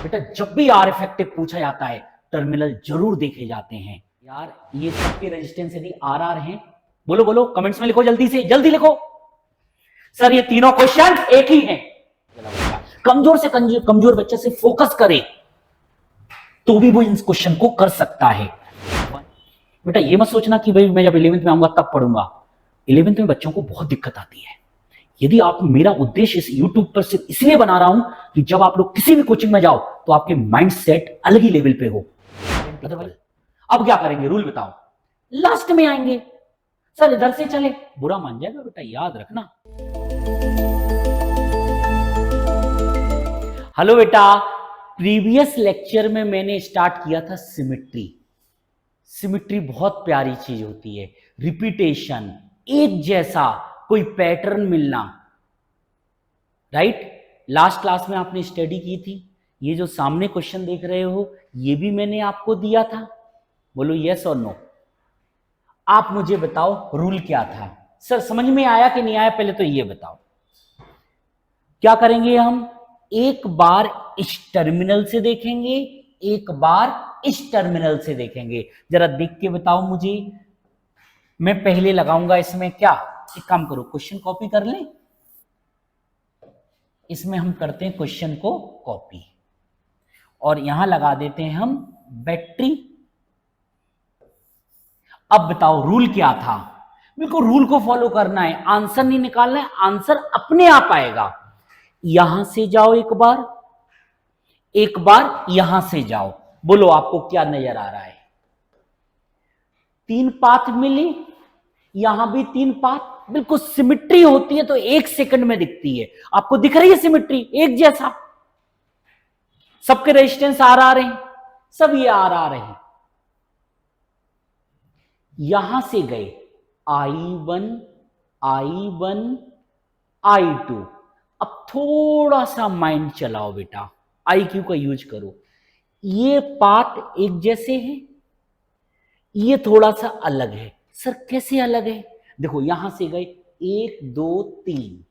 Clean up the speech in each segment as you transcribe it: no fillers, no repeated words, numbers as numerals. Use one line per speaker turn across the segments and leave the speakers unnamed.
बेटा जब भी आर इफेक्टिव पूछा जाता है टर्मिनल जरूर देखे जाते हैं यार। ये सबके रेजिस्टेंस यदि आर आर हैं, बोलो बोलो कमेंट्स में लिखो, जल्दी से जल्दी लिखो। सर ये तीनों क्वेश्चन एक ही हैं। कमजोर से कमजोर बच्चे से फोकस करे तो भी वो इस क्वेश्चन को कर सकता है। बेटा ये मत सोचना कि भाई मैं जब 11th में आऊंगा तब पढ़ूंगा। 11th में बच्चों को बहुत दिक्कत आती है। यदि आप, मेरा उद्देश्य इस YouTube पर सिर्फ इसलिए बना रहा हूं कि जब आप लोग किसी भी कोचिंग में जाओ तो आपके माइंड सेट अलग ही लेवल पे हो। अब क्या करेंगे, रूल बताओ। लास्ट में आएंगे। सर इधर से चले, बुरा मान जाएगा बेटा, याद रखना। हेलो बेटा, प्रीवियस लेक्चर में मैंने स्टार्ट किया था सिमिट्री। सिमिट्री बहुत प्यारी चीज होती है, रिपीटेशन, एक जैसा कोई पैटर्न मिलना, राइट। लास्ट क्लास में आपने स्टडी की थी। ये जो सामने क्वेश्चन देख रहे हो ये भी मैंने आपको दिया था। बोलो यस और नो। आप मुझे बताओ रूल क्या था। सर समझ में आया कि नहीं आया, पहले तो ये बताओ। क्या करेंगे हम, एक बार इस टर्मिनल से देखेंगे, एक बार इस टर्मिनल से देखेंगे। जरा देख के बताओ मुझे। मैं पहले लगाऊंगा इसमें क्या, एक काम करो क्वेश्चन कॉपी कर लें। इसमें हम करते हैं क्वेश्चन को कॉपी और यहां लगा देते हैं हम बैटरी। अब बताओ रूल क्या था। बिल्कुल रूल को फॉलो करना है, आंसर नहीं निकालना है, आंसर अपने आप आएगा। यहां से जाओ एक बार यहां से जाओ। बोलो आपको क्या नजर आ रहा है। 3 पाथ मिले, यहां भी 3 पाथ। बिल्कुल सिमिट्री होती है तो 1 सेकंड में दिखती है। आपको दिख रही है सिमिट्री, एक जैसा। सबके रेजिस्टेंस आर आ रहे हैं, सब ये आर आ रहे हैं। यहां से गए I1 I1 I2। अब थोड़ा सा माइंड चलाओ बेटा, IQ का यूज करो। ये पाथ एक जैसे हैं, ये थोड़ा सा अलग है। सर कैसे अलग है, देखो यहां से गए 1 2 3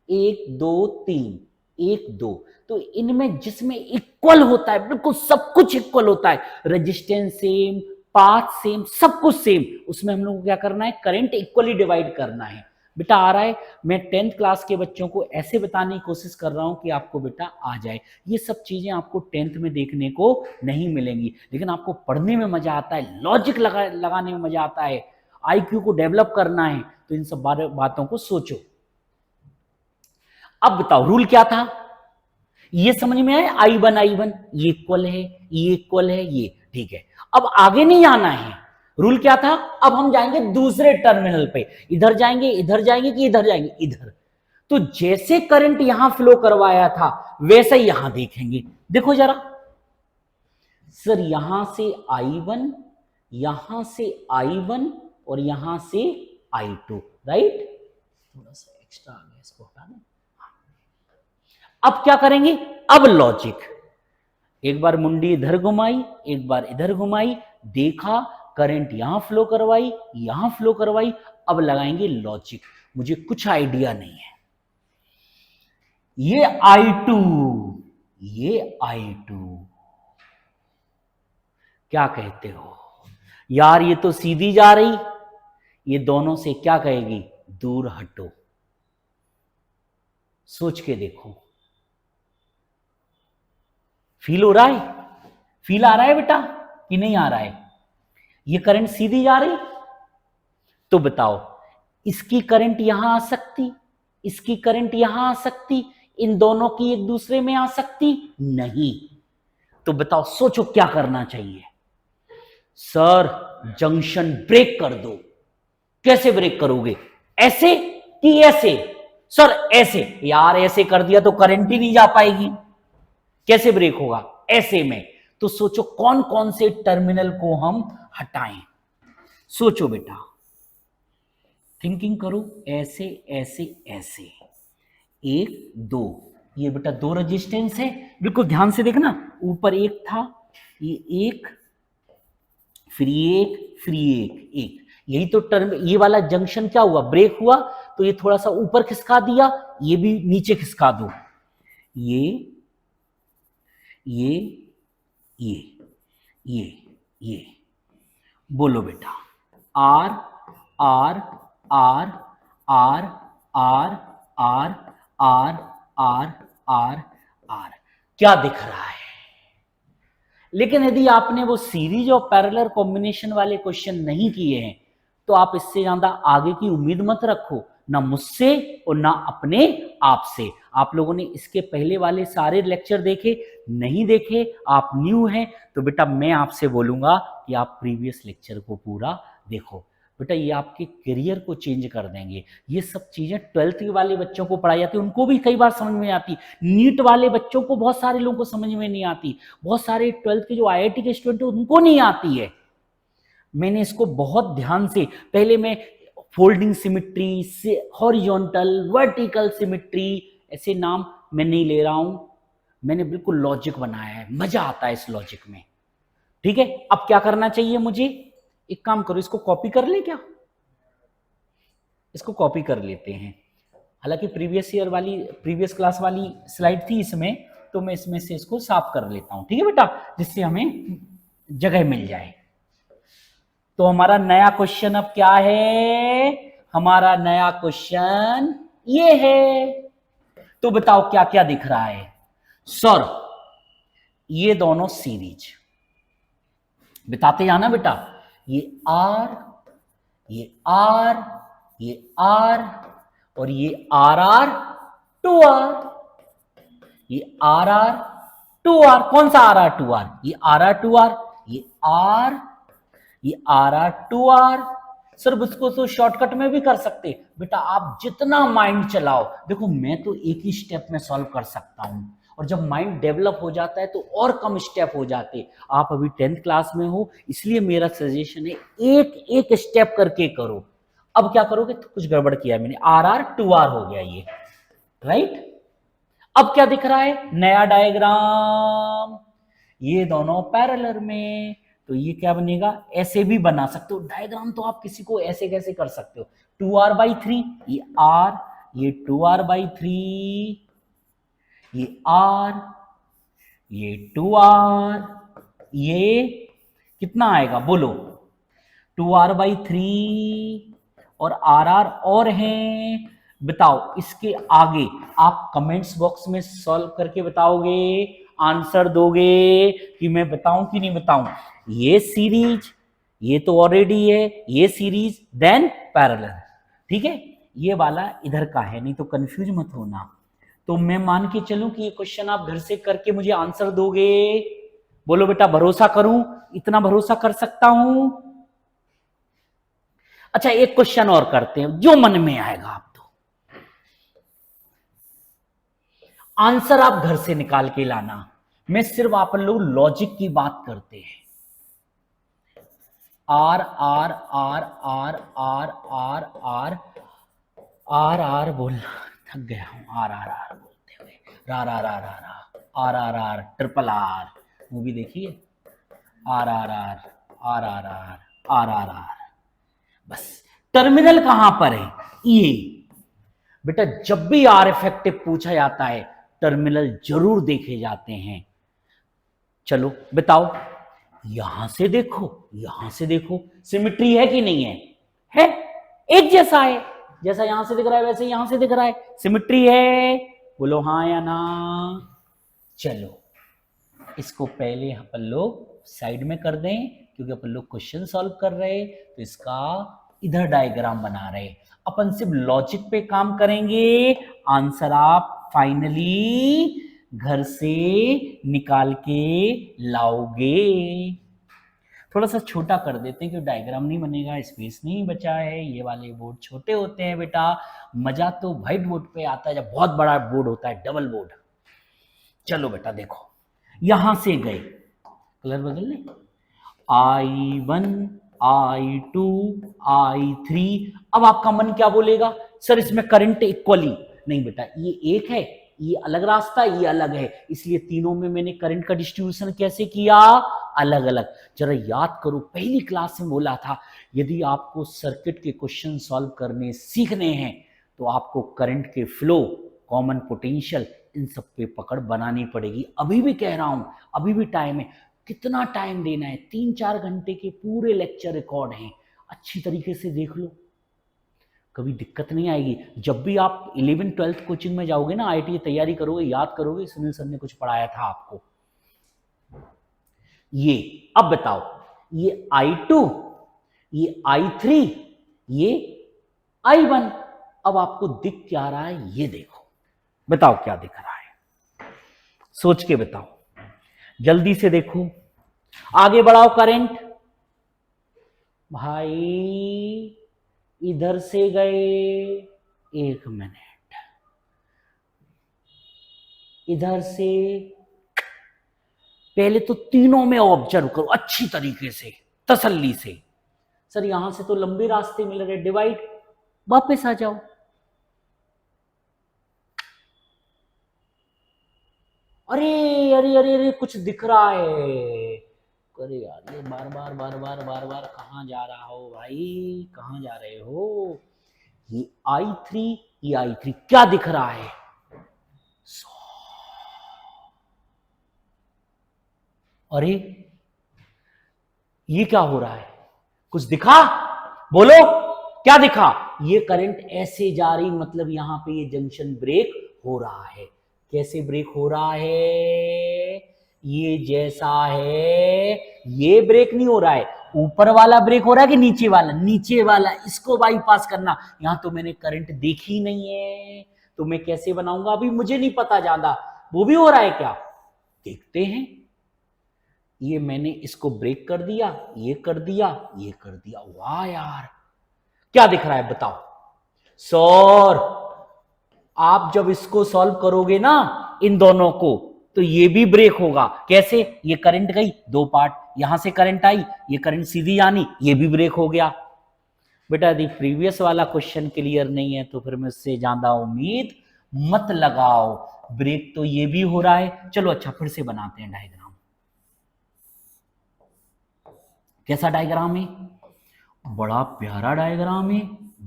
1 2 3 1 2, तो इनमें जिसमें इक्वल होता है, बिल्कुल सब कुछ इक्वल होता है, रेजिस्टेंस सेम, पाथ सेम, सब कुछ सेम, उसमें हम लोग को क्या करना है, करंट इक्वली डिवाइड करना है। बेटा आ रहा है। मैं 10th क्लास के बच्चों को ऐसे बताने की कोशिश कर रहा हूं कि आपको बेटा आ जाए। ये सब चीजें आपको 10th में देखने को नहीं मिलेंगी, लेकिन आपको पढ़ने में मजा आता है, लॉजिक लगाने में मजा आता है, IQ को डेवलप करना है, तो इन सब बातों को सोचो। अब बताओ रूल क्या था, ये समझ में आया। I1 ये इक्वल है, ये इक्वल है, ये ठीक है। अब आगे नहीं आना है। रूल क्या था, अब हम जाएंगे दूसरे टर्मिनल पे। इधर जाएंगे कि इधर जाएंगे, इधर। तो जैसे करंट यहां फ्लो करवाया था वैसे ही यहां देखेंगे। देखो जरा सर, यहां से I1, यहां से I1 और यहां से I2, राइट। थोड़ा सा एक्स्ट्रा आ गया, इसको हटाना। अब क्या करेंगे, अब लॉजिक, एक बार मुंडी इधर घुमाई, एक बार इधर घुमाई, देखा करंट यहां फ्लो करवाई, यहां फ्लो करवाई। अब लगाएंगे लॉजिक। मुझे कुछ आइडिया नहीं है। ये I2, ये I2 क्या कहते हो यार, ये तो सीधी जा रही, ये दोनों से क्या कहेगी, दूर हटो। सोच के देखो, फील हो रहा है, फील आ रहा है बेटा कि नहीं आ रहा है। ये करंट सीधी जा रही, तो बताओ इसकी करंट यहां आ सकती, इसकी करंट यहां आ सकती, इन दोनों की एक दूसरे में आ सकती नहीं। तो बताओ सोचो क्या करना चाहिए। सर जंक्शन ब्रेक कर दो। कैसे ब्रेक करोगे, ऐसे कि ऐसे। सर ऐसे। यार ऐसे कर दिया तो करंट ही नहीं जा पाएगी, कैसे ब्रेक होगा, ऐसे में। तो सोचो कौन कौन से टर्मिनल को हम हटाएं। सोचो बेटा, थिंकिंग करो, ऐसे ऐसे ऐसे, 1 2, ये बेटा 2 रेजिस्टेंस है। बिल्कुल ध्यान से देखना, ऊपर 1 था, ये 1, फिर ये 1, फिर ये 1। यही तो टर्म, ये वाला जंक्शन क्या हुआ, ब्रेक हुआ, तो ये थोड़ा सा ऊपर खिसका दिया, ये भी नीचे खिसका दो। ये ये ये ये बोलो बेटा, R R R R R R R R R R, क्या दिख रहा है? लेकिन यदि आपने वो सीरीज और पैरेलल कॉम्बिनेशन वाले क्वेश्चन नहीं किए हैं तो आप इससे ज्यादा आगे की उम्मीद मत रखो, ना मुझसे और ना अपने आप से। आप लोगों ने इसके पहले वाले सारे लेक्चर देखे, नहीं देखे, आप न्यू हैं, तो बेटा मैं आपसे बोलूंगा कि आप प्रीवियस लेक्चर को पूरा देखो। बेटा ये आपके करियर को चेंज कर देंगे। ये सब चीजें 12th वाले बच्चों को पढ़ाई जाती है, उनको भी कई बार समझ में आती। नीट वाले बच्चों को बहुत सारे लोगों को समझ में नहीं आती, बहुत सारे 12th के जो IIT के स्टूडेंट है उनको नहीं आती है। मैंने इसको बहुत ध्यान से, पहले मैं फोल्डिंग सिमिट्री से, हॉरिजॉन्टल, वर्टिकल सिमिट्री, ऐसे नाम मैं नहीं ले रहा हूं, मैंने बिल्कुल लॉजिक बनाया है, मजा आता है इस लॉजिक में। ठीक है, अब क्या करना चाहिए मुझे? एक काम करो, इसको कॉपी कर ले क्या? इसको कॉपी कर लेते हैं। हालांकि प्रीवियस क्लास वाली स्लाइड थी इसमें, तो मैं इसमें से इसको साफ कर लेता हूं, ठीक है बेटा, जिससे हमें जगह मिल जाए। तो हमारा नया क्वेश्चन अब क्या है? हमारा नया क्वेश्चन ये है। तो बताओ क्या क्या दिख रहा है? सर ये दोनों सीरीज, बताते जाना बेटा, ये आर, ये आर, ये आर, और ये आर आर टू आर, ये आर आर टू आर। कौन सा आर आर टू आर? ये आर आर टू आर, ये आर, ये आर आर टू आर। सिर्फ उसको तो शॉर्टकट में भी कर सकते बेटा, आप जितना माइंड चलाओ। देखो मैं तो एक ही स्टेप में सॉल्व कर सकता हूं, और जब माइंड डेवलप हो जाता है तो और कम स्टेप हो जाते। आप अभी 10th क्लास में हो, इसलिए मेरा सजेशन है एक एक स्टेप करके करो। अब क्या करोगे? तो कुछ गड़बड़ किया मैंने, आर आर टू आर हो गया ये, राइट। अब क्या दिख रहा है? नया डायग्राम, ये दोनों पैरेलल में, तो ये क्या बनेगा? ऐसे भी बना सकते हो डायग्राम, तो आप किसी को ऐसे कैसे कर सकते हो? 2r/3, ये r, ये 2r/3, ये r, ये 2r, ये कितना आएगा बोलो? 2r/3 और r और हैं। बताओ इसके आगे आप कमेंट्स बॉक्स में सॉल्व करके बताओगे, आंसर दोगे कि मैं बताऊं कि नहीं बताऊं? ये सीरीज, ये तो ऑलरेडी है, ये सीरीज देन पैरेलल, ठीक है। ये वाला इधर का है, नहीं तो कंफ्यूज मत होना। तो मैं मान के चलूं कि ये क्वेश्चन आप घर से करके मुझे आंसर दोगे? बोलो बेटा, भरोसा करूं? इतना भरोसा कर सकता हूं? अच्छा एक क्वेश्चन और करते हैं, जो मन में आएगा आप तो आंसर आप घर से निकाल के लाना। मैं सिर्फ आप लोग लॉजिक की बात करते हैं। R R R R R R R R R बोलना थक गया हूं, आर आर आर बोलते हुए, रा रा रा रा रा, R R R, triple R movie देखिए, R R R R R R R R R. Bus terminal कहां पर है? ये बेटा जब भी आर इफेक्टिव पूछा जाता है टर्मिनल जरूर देखे जाते हैं। चलो बताओ, यहां से देखो, यहां से देखो, सिमिट्री है कि नहीं है? है, एक जैसा है, जैसा यहां से दिख रहा है वैसे यहां से दिख रहा है, सिमिट्री है। बोलो हाँ या ना। चलो इसको पहले अपन लोग साइड में कर दें, क्योंकि अपन लोग क्वेश्चन सॉल्व कर रहे, तो इसका इधर डायग्राम बना रहे। अपन सिर्फ लॉजिक पे काम करेंगे, आंसर आप फाइनली घर से निकाल के लाओगे। थोड़ा सा छोटा कर देते हैं, क्योंकि डायग्राम नहीं बनेगा, स्पेस नहीं बचा है। ये वाले बोर्ड छोटे होते हैं बेटा, मजा तो व्हाइट बोर्ड पे आता है जब बहुत बड़ा बोर्ड होता है, डबल बोर्ड। चलो बेटा देखो, यहां से गए, कलर बदल ले, I1 I2 I3। अब आपका मन क्या बोलेगा? सर इसमें करंट इक्वली नहीं बेटा, ये एक है, ये अलग रास्ता, ये अलग है, इसलिए तीनों में मैंने करंट का डिस्ट्रीब्यूशन कैसे किया? अलग अलग। जरा याद करो, पहली क्लास में बोला था यदि आपको सर्किट के क्वेश्चन सॉल्व करने सीखने हैं तो आपको करंट के फ्लो, कॉमन पोटेंशियल, इन सब पे पकड़ बनानी पड़ेगी। अभी भी कह रहा हूं, अभी भी टाइम है। कितना टाइम देना है? 3-4 घंटे के पूरे लेक्चर रिकॉर्ड हैं, अच्छी तरीके से देख लो, कभी दिक्कत नहीं आएगी। जब भी आप 11th-12th कोचिंग में जाओगे ना, IIT की तैयारी करोगे, याद करोगे सुनील सर ने कुछ पढ़ाया था आपको। ये अब बताओ, ये I2, ये I3, ये I1। अब आपको दिख क्या रहा है ये देखो, बताओ क्या दिख रहा है, सोच के बताओ, जल्दी से देखो, आगे बढ़ाओ करंट। भाई इधर से गए, 1 मिनट, इधर से, पहले तो तीनों में ऑब्जर्व करो अच्छी तरीके से, तसल्ली से। सर यहां से तो लंबे रास्ते मिल रहे, डिवाइड, वापस आ जाओ। अरे अरे अरे अरे कुछ दिख रहा है। अरे यार ये बार बार बार बार बार बार कहाँ जा रहा हो भाई, कहाँ जा रहे हो? ये I3, ये I3 क्या दिख रहा है? अरे ये क्या हो रहा है? कुछ दिखा? बोलो क्या दिखा? ये करंट ऐसे जा रही, मतलब यहां पे ये जंक्शन ब्रेक हो रहा है। कैसे ब्रेक हो रहा है? ये जैसा है, ये ब्रेक नहीं हो रहा है, ऊपर वाला ब्रेक हो रहा है कि नीचे वाला? नीचे वाला, इसको बाईपास करना। यहां तो मैंने करंट देखी नहीं है, तो मैं कैसे बनाऊंगा? अभी मुझे नहीं पता ज्यादा, वो भी हो रहा है क्या, देखते हैं। ये मैंने इसको ब्रेक कर दिया, ये कर दिया, ये कर दिया। वाह यार, क्या दिख रहा है बताओ? सर आप जब इसको सॉल्व करोगे ना, इन दोनों को, तो ये भी ब्रेक होगा। कैसे? ये करंट गई 2 पार्ट, यहां से करंट आई, ये करंट सीधी आनी, ये भी ब्रेक हो गया। बेटा यदि प्रीवियस वाला क्वेश्चन क्लियर नहीं है तो फिर मुझसे ज्यादा उम्मीद मत लगाओ। ब्रेक तो ये भी हो रहा है। चलो अच्छा, फिर से बनाते हैं डायग्राम। कैसा डायग्राम है? बड़ा प्यारा डायग्राम है।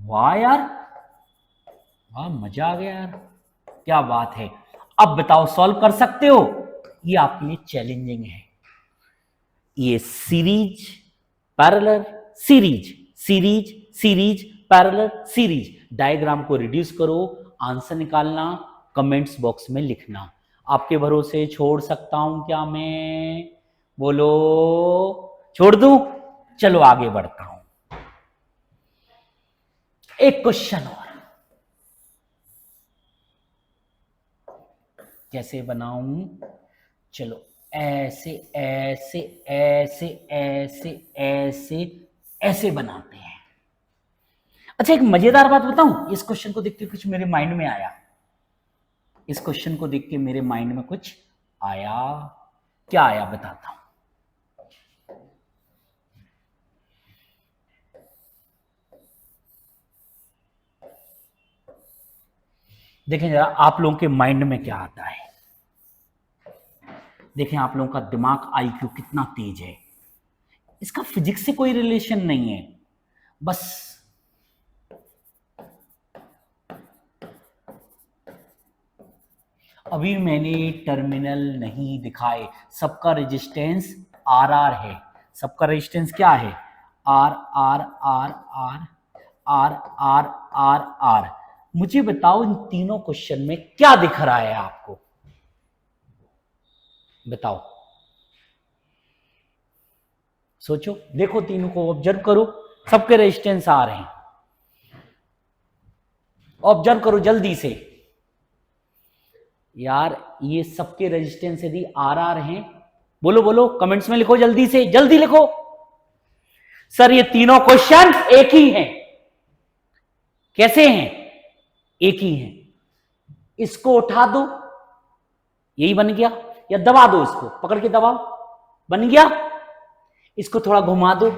वाह यार, वाह मजा आ गया यार, क्या बात है। अब बताओ सॉल्व कर सकते हो? ये आपके लिए चैलेंजिंग है। ये series, parallel, series, series, series, parallel, series. Diagram को रिड्यूस करो, आंसर निकालना, कमेंट्स बॉक्स में लिखना। आपके भरोसे छोड़ सकता हूं क्या मैं? बोलो, छोड़ दूं? चलो आगे बढ़ता हूं। एक क्वेश्चन और, कैसे बनाऊं? चलो ऐसे ऐसे ऐसे ऐसे ऐसे ऐसे बनाते हैं। अच्छा एक मजेदार बात बताऊं, इस क्वेश्चन को देख के कुछ मेरे माइंड में आया। इस क्वेश्चन को देख के मेरे माइंड में कुछ आया। क्या आया बताता हूं। देखें जरा आप लोगों के माइंड में क्या आता है। देखें आप लोगों का दिमाग, IQ कितना तेज है। इसका फिजिक्स से कोई रिलेशन नहीं है, बस अभी मैंने टर्मिनल नहीं दिखाए। सबका रेजिस्टेंस RR है। सबका रेजिस्टेंस क्या है? R R R R R R R R। मुझे बताओ इन तीनों क्वेश्चन में क्या दिख रहा है आपको? बताओ, सोचो, देखो, तीनों को ऑब्जर्व करो, सबके रेजिस्टेंस आ रहे हैं। ऑब्जर्व करो जल्दी से यार, ये सबके रेजिस्टेंस यदि RR हैं, बोलो बोलो कमेंट्स में लिखो, जल्दी से, जल्दी लिखो। सर ये तीनों क्वेश्चन एक ही हैं। कैसे हैं? एक ही हैं। इसको उठा दो, यही बन गया, या दबा दो, इसको पकड़ के दबाओ, बन गया। इसको थोड़ा घुमा दो,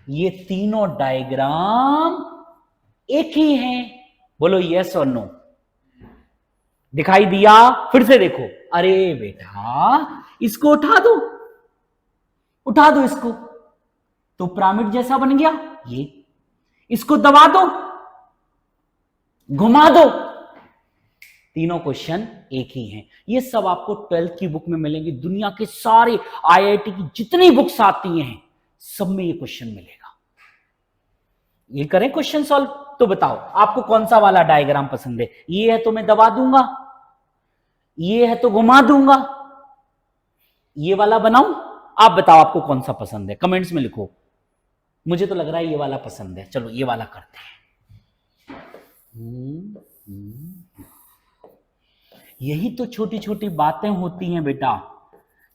ये तीनों डायग्राम एक ही हैं। बोलो यस और नो। दिखाई दिया? फिर से देखो। अरे बेटा इसको उठा दो, उठा दो इसको, तो पिरामिड जैसा बन गया ये। इसको दबा दो, घुमा दो, तीनों क्वेश्चन एक ही हैं। ये सब आपको 12th की बुक में मिलेंगे। दुनिया के सारे आईआईटी की जितनी बुक्स आती हैं सब में ये क्वेश्चन मिलेगा। ये करें क्वेश्चन सॉल्व। तो बताओ आपको कौन सा वाला डायग्राम पसंद है? ये है तो मैं दबा दूंगा, ये है तो घुमा दूंगा, ये वाला बनाऊं? आप बताओ आपको कौन सा पसंद है, कमेंट्स में लिखो। मुझे तो लग रहा है ये वाला पसंद है, चलो ये वाला करते हैं। यही तो छोटी छोटी बातें होती हैं बेटा।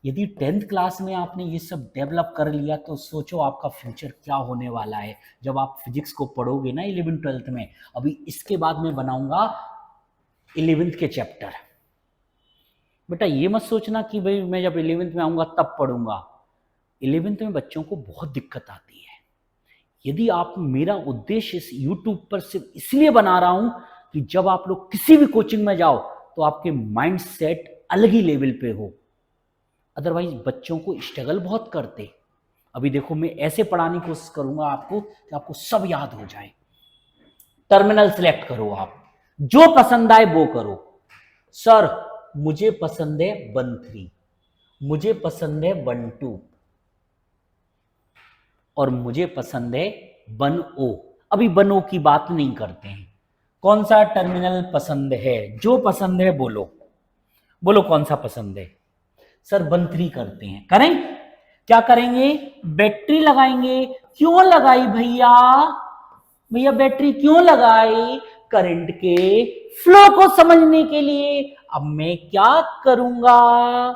यदि 10th क्लास में आपने ये सब डेवलप कर लिया तो सोचो आपका फ्यूचर क्या होने वाला है जब आप फिजिक्स को पढ़ोगे ना 11th 12th में। अभी इसके बाद मैं बनाऊंगा 11th के चैप्टर। बेटा ये मत सोचना कि भाई मैं जब 11th में आऊंगा तब पढ़ूंगा। 11th में बच्चों को बहुत दिक्कत आती है। यदि आप, मेरा उद्देश्य इस यूट्यूब पर सिर्फ इसलिए बना रहा हूं कि जब आप लोग किसी भी कोचिंग में जाओ तो आपके माइंड सेट अलग ही लेवल पे हो। अदरवाइज बच्चों को स्ट्रगल बहुत करते। अभी देखो मैं ऐसे पढ़ाने की कोशिश करूंगा आपको कि आपको सब याद हो जाए। टर्मिनल सिलेक्ट करो, आप जो पसंद आए वो करो। सर मुझे पसंद है 1-3, मुझे पसंद है 1-2 और मुझे पसंद है 1O। अभी 1O की बात नहीं करते हैं। कौन सा टर्मिनल पसंद है? जो पसंद है बोलो, बोलो कौन सा पसंद है? सर 1-3 करते हैं। करें? क्या करेंगे? बैटरी लगाएंगे। क्यों लगाई भैया? भैया बैटरी क्यों लगाई? करंट के फ्लो को समझने के लिए। अब मैं क्या करूंगा?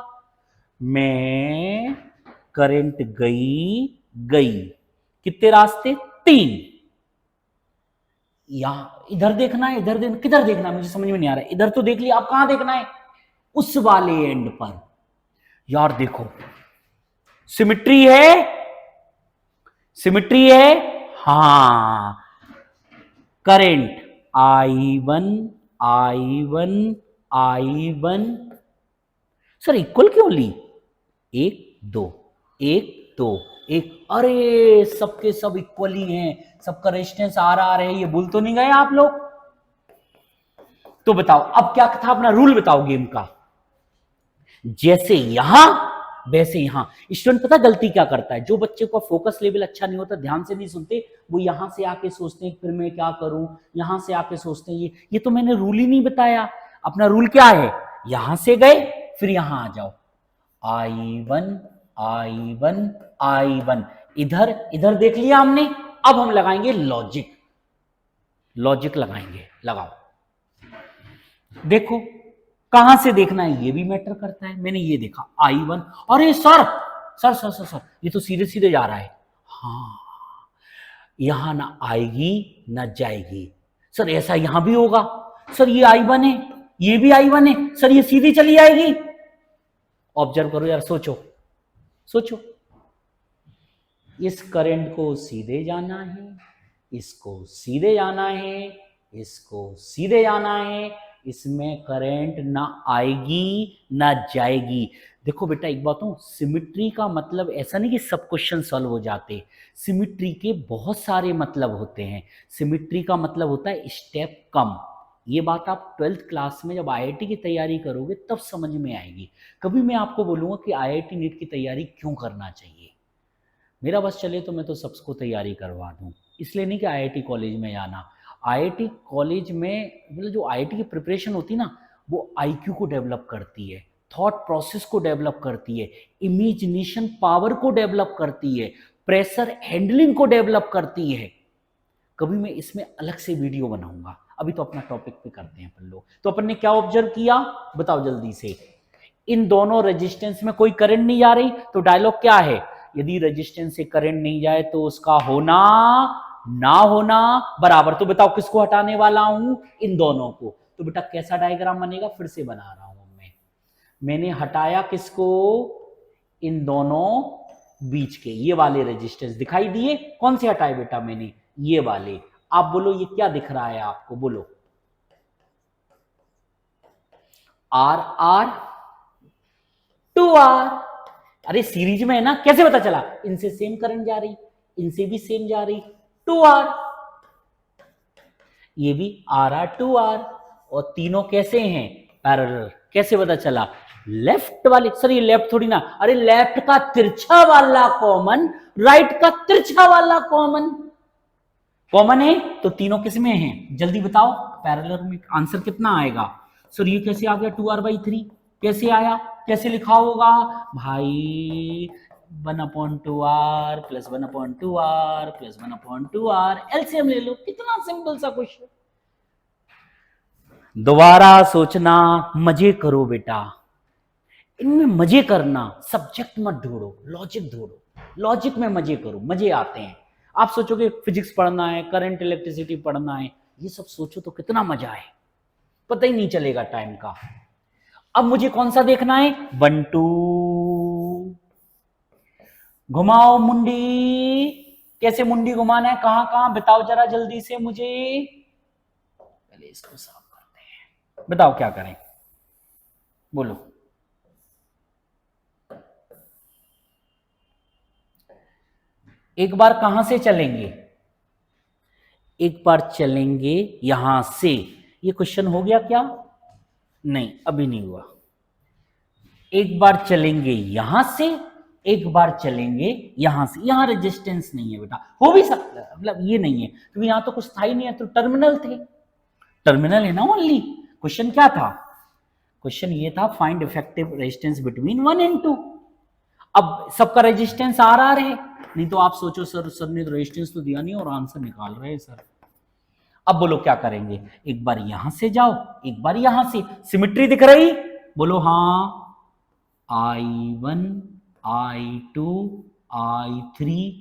मैं करंट गई कितने रास्ते? 3। यहां इधर देखना है, इधर देखना, किधर देखना है मुझे समझ में नहीं आ रहा है। इधर तो देख लिया, आप कहां देखना है? उस वाले एंड पर। यार देखो सिमिट्री है, सिमिट्री है। हां करंट I1 सर इक्वल क्यों ली? 1 2 1 2 1। अरे सबके सब इक्वल ही हैं, सबका रेजिस्टेंस RR है। ये भूल तो नहीं गए आप लोग? तो बताओ अब क्या था अपना रूल बताओ गेम का। जैसे यहां वैसे यहां। स्टूडेंट पता गलती क्या करता है? जो बच्चे का फोकस लेवल अच्छा नहीं होता, ध्यान से नहीं सुनते, वो यहां से आके सोचते हैं फिर मैं क्या करूं, यहां से आके सोचते हैं ये तो मैंने रूल ही नहीं बताया। अपना रूल क्या है? यहां से गए फिर यहां आ जाओ। I1 इधर इधर देख लिया हमने। अब हम लगाएंगे लॉजिक लगाएंगे। लगाओ, देखो कहां से देखना है ये भी मैटर करता है। मैंने ये देखा I1। अरे sir sir sir sir sir ये तो सीधे सीधे जा रहा है। हाँ यहां ना आएगी ना जाएगी। सर ऐसा यहां भी होगा। सर ये I1 है, ये भी I1 है, सर ये सीधी चली आएगी। ऑब्जर्व करो यार, सोचो सोचो। इस करंट को सीधे जाना है, इसको सीधे जाना है, इसको सीधे जाना है। इसमें करंट ना आएगी ना जाएगी। देखो बेटा एक बात हूं, सिमिट्री का मतलब ऐसा नहीं कि सब क्वेश्चन सॉल्व हो जाते। सिमिट्री के बहुत सारे मतलब होते हैं। सिमिट्री का मतलब होता है स्टेप कम। ये बात आप 12th क्लास में जब आईआईटी की तैयारी करोगे तब समझ में आएगी। कभी मैं आपको बोलूंगा कि आईआईटी नीट की तैयारी क्यों करना चाहिए। मेरा बस चले तो मैं तो सबको तैयारी करवा दूं, इसलिए नहीं कि आईआईटी कॉलेज में जाना। आईआईटी कॉलेज में मतलब जो आईआईटी की प्रिपरेशन होती है ना, वो आईक्यू को डेवलप करती है, थॉट प्रोसेस को डेवलप करती है, इमेजिनेशन पावर को डेवलप करती है, प्रेशर हैंडलिंग को डेवलप करती है। कभी मैं इसमें अलग से वीडियो बनाऊंगा। अभी तो अपना टॉपिक पे करते हैं अपन लोग। तो अपन ने क्या ऑब्जर्व किया बताओ जल्दी से। इन दोनों रेजिस्टेंस में कोई करंट नहीं जा रही, तो डायलॉग क्या है? यदि रेजिस्टेंस से करंट नहीं जाए तो उसका होना ना होना बराबर। तो बताओ किसको हटाने वाला हूं? इन दोनों को। तो बेटा कैसा डायग्राम बनेगा? फिर से बना रहा हूं मैंने हटाया किसको? इन दोनों बीच के ये वाले रेजिस्टेंस दिखाई दिए। कौन से हटाए बेटा मैंने? ये वाले। आप बोलो ये क्या दिख रहा है आपको? बोलो RR 2R। अरे सीरीज में है ना, कैसे पता चला? इनसे सेम करंट जा रही, इनसे भी सेम जा रही, 2R। ये भी RR 2R और तीनों कैसे हैं, पैरेलल। कैसे पता चला, लेफ्ट वाले, सर ये लेफ्ट थोड़ी ना, अरे लेफ्ट का तिरछा वाला कॉमन, राइट का तिरछा वाला कॉमन, कॉमन है तो तीनों किस में हैं, जल्दी बताओ, पैरेलल में। आंसर कितना आएगा, सर ये कैसे आ गया 2r/3, कैसे आया, कैसे लिखा होगा भाई, 1/2r plus 1/2r plus 1/2r, LCM ले लो, कितना सिंपल सा क्वेश्चन। दोबारा सोचना, मजे करो बेटा, इनमें मजे करना, सब्जेक्ट मत ढूंढो, लॉजिक ढूंढो, लॉजिक में मजे करो, मजे आते हैं। आप सोचोगे फिजिक्स पढ़ना है, करंट इलेक्ट्रिसिटी पढ़ना है, ये सब सोचो तो कितना मजा है, पता ही नहीं चलेगा टाइम का। अब मुझे कौन सा देखना है, 1 2, घुमाओ मुंडी, कैसे मुंडी घुमाना है, कहां कहां बताओ जरा जल्दी से मुझे, पहले इसको साफ करते हैं, बताओ क्या करें, बोलो। एक बार कहां से चलेंगे, एक बार चलेंगे यहां से, ये क्वेश्चन हो गया क्या, नहीं अभी नहीं हुआ। एक बार चलेंगे यहां से, एक बार चलेंगे यहां से, यहां रेजिस्टेंस नहीं है बेटा, हो भी सकता है, मतलब ये नहीं है क्योंकि यहां तो कुछ था ही नहीं है, तो टर्मिनल थे, टर्मिनल है ना ओनली। क्वेश्चन क्या था, क्वेश्चन ये था find effective resistance between 1 and 2। अब सबका रेजिस्टेंस RR है, नहीं तो आप सोचो सर ने तो रेजिस्टेंस तो दिया नहीं और आंसर निकाल रहे हैं सर। अब बोलो क्या करेंगे, एक बार यहां से जाओ, एक बार यहां से, सिमिट्री दिख रही, बोलो हाँ, I1 I2 I3।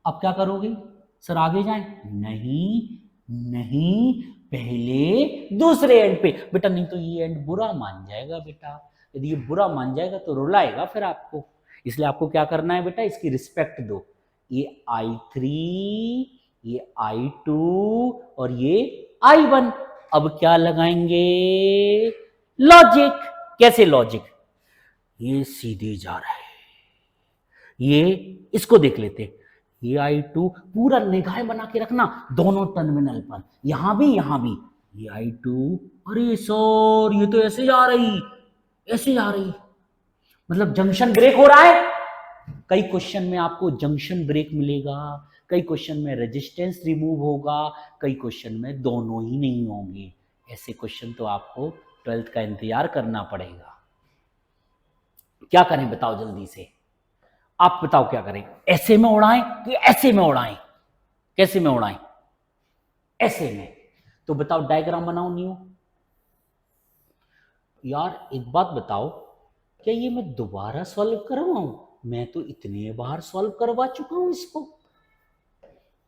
अब क्या करोगे, सर आगे जाएं, नहीं नहीं, पहले दूसरे एंड पे बेटा, नहीं तो ये एंड बुरा मान जाएगा बेटा, यदि ये बुरा मान जाएगा तो रुलाएगा फिर आपको, इसलिए आपको क्या करना है बेटा, इसकी रिस्पेक्ट दो, ये I3, ये I2 और ये I1। अब क्या लगाएंगे, लॉजिक। कैसे लॉजिक, ये सीधे जा रहा है, ये इसको देख लेते, ये I2, पूरा निगाह बना के रखना दोनों टर्मिनल पर, यहां भी यहां भी, ये I2, अरे सर ये तो ऐसे जा रही, ऐसे जा रही, मतलब जंक्शन ब्रेक हो रहा है। कई क्वेश्चन में आपको जंक्शन ब्रेक मिलेगा, कई क्वेश्चन में रेजिस्टेंस रिमूव होगा, कई क्वेश्चन में दोनों ही नहीं होंगे। ऐसे क्वेश्चन तो आपको 12th का इंतजार करना पड़ेगा। क्या करें बताओ जल्दी से, आप बताओ क्या करें, ऐसे में उड़ाएं कि ऐसे में उड़ाएं, कैसे में उड़ाएं, ऐसे में, तो बताओ डायग्राम बनाओ न्यू। यार एक बात बताओ, क्या ये मैं दोबारा सॉल्व करवाऊं, मैं तो इतने बार सॉल्व करवा चुका हूं इसको।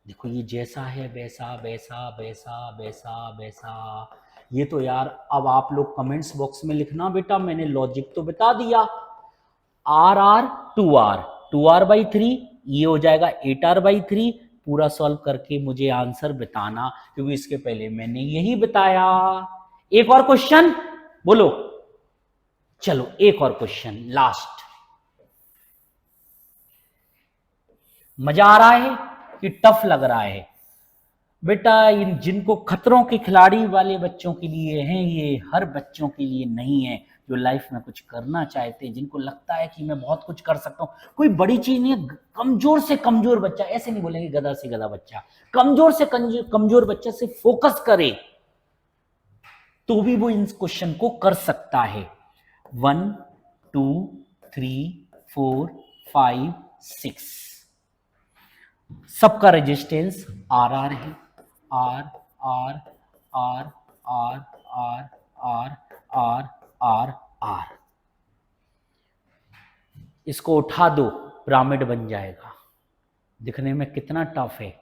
देखो ये जैसा है वैसा वैसा वैसा वैसा वैसा, ये तो यार अब आप लोग कमेंट्स बॉक्स में लिखना बेटा, मैंने लॉजिक तो बता दिया, RR 2R 2R/3, ये हो जाएगा 8R/3, पूरा सॉल्व करके मुझे आंसर बताना, क्योंकि इसके पहले मैंने यही बताया। एक और क्वेश्चन बोलो, चलो एक और क्वेश्चन लास्ट। मजा आ रहा है कि टफ लग रहा है बेटा, इन जिनको खतरों के खिलाड़ी वाले बच्चों के लिए हैं, ये हर बच्चों के लिए नहीं है, जो लाइफ में कुछ करना चाहते हैं, जिनको लगता है कि मैं बहुत कुछ कर सकता हूं, कोई बड़ी चीज नहीं है। कमजोर से कमजोर बच्चा, ऐसे नहीं बोलेंगे गधा से गधा बच्चा, कमजोर से कमजोर बच्चा से फोकस करे तो भी वो इन क्वेश्चन को कर सकता है। 1 2 3 4 5 6, सबका रेजिस्टेंस RR है, R R R R R R R R R, इसको उठा दो पिरामिड बन जाएगा। दिखने में कितना टफ है,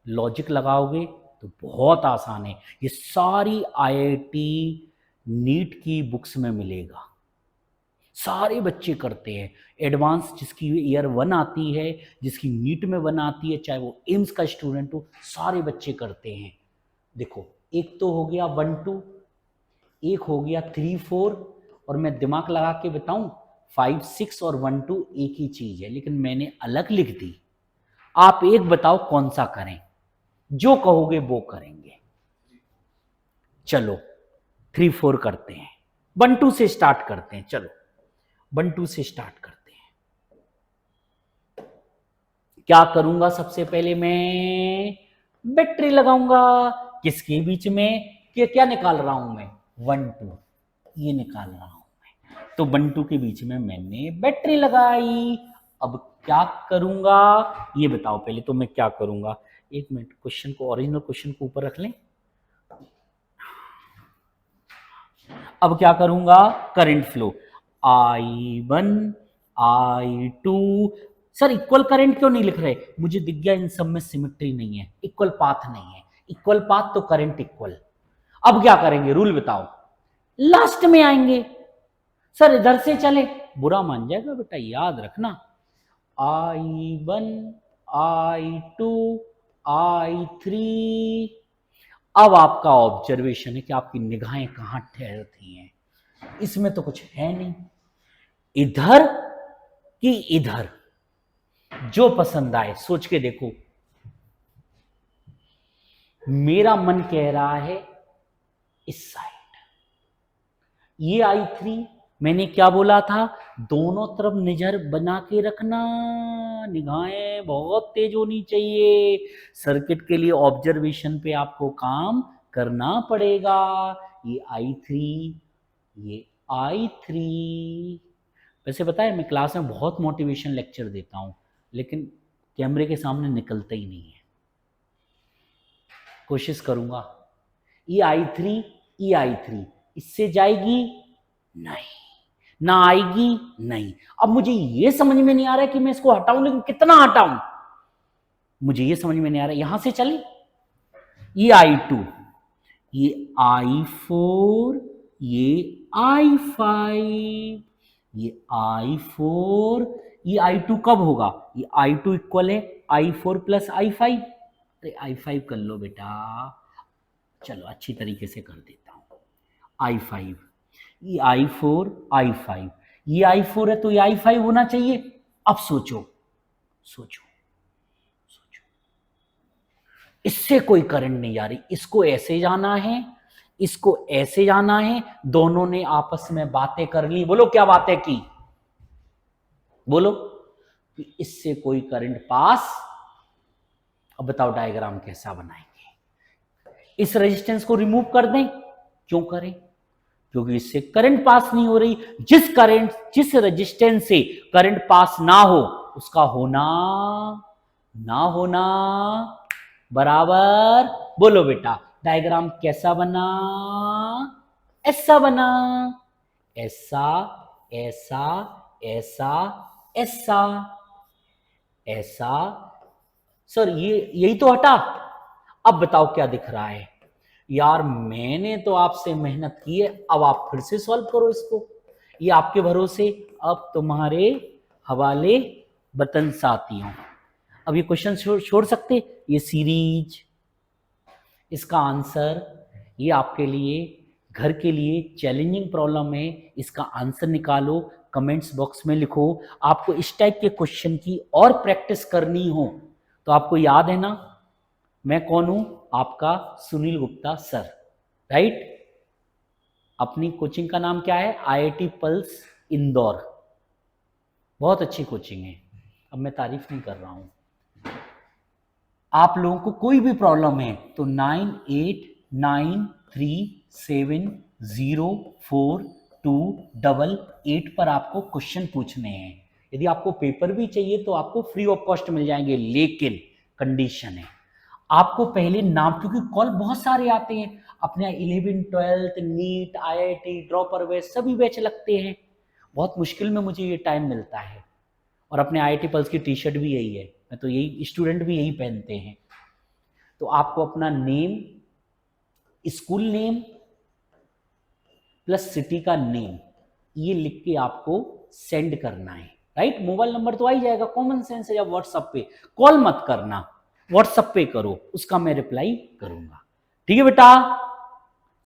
लॉजिक लगाओगे तो बहुत आसान है। ये सारी IIT नीट की बुक्स में मिलेगा, सारे बच्चे करते हैं। एडवांस जिसकी ईयर 1 आती है, जिसकी नीट में 1 आती है, चाहे वो एम्स का स्टूडेंट हो, सारे बच्चे करते हैं। देखो एक तो हो गया 1 2, एक हो गया 3 4, और मैं दिमाग लगा के बताऊं 5 6 और 1 2 एक ही चीज है, लेकिन मैंने अलग लिख दी। आप एक बताओ कौन सा करें, जो कहोगे वो करेंगे। चलो 3 4 करते हैं, 1 2 से स्टार्ट करते हैं। चलो 1 2 से स्टार्ट करते हैं। क्या करूंगा सबसे पहले मैं बैटरी लगाऊंगा। किसके बीच में? क्या निकाल रहा हूं मैं? 1 2 ये निकाल रहा हूं मैं। तो 1 2 के बीच में मैंने बैटरी लगाई। अब क्या करूंगा ये बताओ पहले। तो मैं क्या करूंगा, एक मिनट, क्वेश्चन को, ओरिजिनल क्वेश्चन को ऊपर रख लें। अब क्या करूंगा, current flow I1 I2। Sir equal current क्यों नहीं लिख रहे? मुझे दिख गया इन सब में सिमेट्री नहीं है, इक्वल पाथ नहीं है। इक्वल पाथ तो करंट इक्वल। अब क्या करेंगे, रूल बताओ। लास्ट में आएंगे। सर इधर से चले, बुरा मान जाएगा बेटा, याद रखना। I1 I2 I3। अब आपका ऑब्जर्वेशन है कि आपकी निगाहें कहां ठहरती हैं। इसमें तो कुछ है नहीं, इधर कि इधर, जो पसंद आए सोच के देखो। मेरा मन कह रहा है इस साइड। ये I3, मैंने क्या बोला था, दोनों तरफ नजर बना के रखना, निगाहें बहुत तेज होनी चाहिए। सर्किट के लिए ऑब्जर्वेशन पे आपको काम करना पड़ेगा। ये I3, ये I3। वैसे पता है मैं क्लास में बहुत मोटिवेशन लेक्चर देता हूं, लेकिन कैमरे के सामने निकलता ही नहीं है। कोशिश करूंगा। ये I3, ये I3 इससे जाएगी नहीं, ना आएगी नहीं। अब मुझे ये समझ में नहीं आ रहा है कि मैं इसको हटाऊं, लेकिन कितना हटाऊं मुझे ये समझ में नहीं आ रहा है। यहां से चले, ये I2, ये I4, ये I5, ये I4, ये I2 कब होगा? ये I2 इक्वल है I4 प्लस I5। अरे I5 कर लो बेटा, चलो अच्छी तरीके से कर देता हूं। I5, ये I4 I5, ये I4 है तो ये I5 होना चाहिए। अब सोचो सोचो सोचो, इससे कोई करंट नहीं जा रही, इसको ऐसे जाना है, इसको ऐसे जाना है। दोनों ने आपस में बातें कर ली। बोलो क्या बातें की? बोलो कि इससे कोई करंट पास। अब बताओ डायग्राम कैसा बनाएंगे? इस रेजिस्टेंस को रिमूव कर दें। क्यों करें? क्योंकि इससे करंट पास नहीं हो रही। जिस रेजिस्टेंस से करंट पास ना हो, उसका होना ना होना बराबर। बोलो बेटा डायग्राम कैसा बना? ऐसा बना। ऐसा ऐसा ऐसा ऐसा ऐसा। सर ये यही तो हटा। अब बताओ क्या दिख रहा है? यार मैंने तो आपसे मेहनत की है, अब आप फिर से सॉल्व करो इसको। ये आपके भरोसे, अब तुम्हारे हवाले बतन साथियों। अब ये क्वेश्चन छोड़ सकते, ये सीरीज, इसका आंसर, ये आपके लिए घर के लिए चैलेंजिंग प्रॉब्लम है। इसका आंसर निकालो, कमेंट्स बॉक्स में लिखो। आपको इस टाइप के क्वेश्चन की और प्रैक्टिस करनी हो तो आपको याद है ना मैं कौन हूं? आपका सुनील गुप्ता सर, राइट। अपनी कोचिंग का नाम क्या है? IIT pulse Indore. बहुत अच्छी कोचिंग है, अब मैं तारीफ नहीं कर रहा हूं। आप लोगों को कोई भी प्रॉब्लम है तो 9893704288 पर आपको क्वेश्चन पूछने हैं। यदि आपको पेपर भी चाहिए तो आपको फ्री ऑफ कॉस्ट मिल जाएंगे, लेकिन कंडीशन है आपको पहले नाम, क्योंकि कॉल बहुत सारे आते हैं। अपने 11 12 नीट IIT ड्रॉपर बैच सभी बैच लगते हैं। बहुत मुश्किल में मुझे ये टाइम मिलता है। और अपने IIT पल्स की टी शर्ट भी यही है, मैं तो यही, स्टूडेंट भी यही पहनते हैं। तो आपको अपना name, school name plus city का नेम, ये लिख के आपको सेंड करना है, राइट। मोबाइल नंबर तो आ ही जाएगा, कॉमन सेंस है। या व्हाट्सएप पे कॉल मत करना, व्हाट्सएप पे करो, उसका मैं रिप्लाई करूंगा। ठीक है बेटा।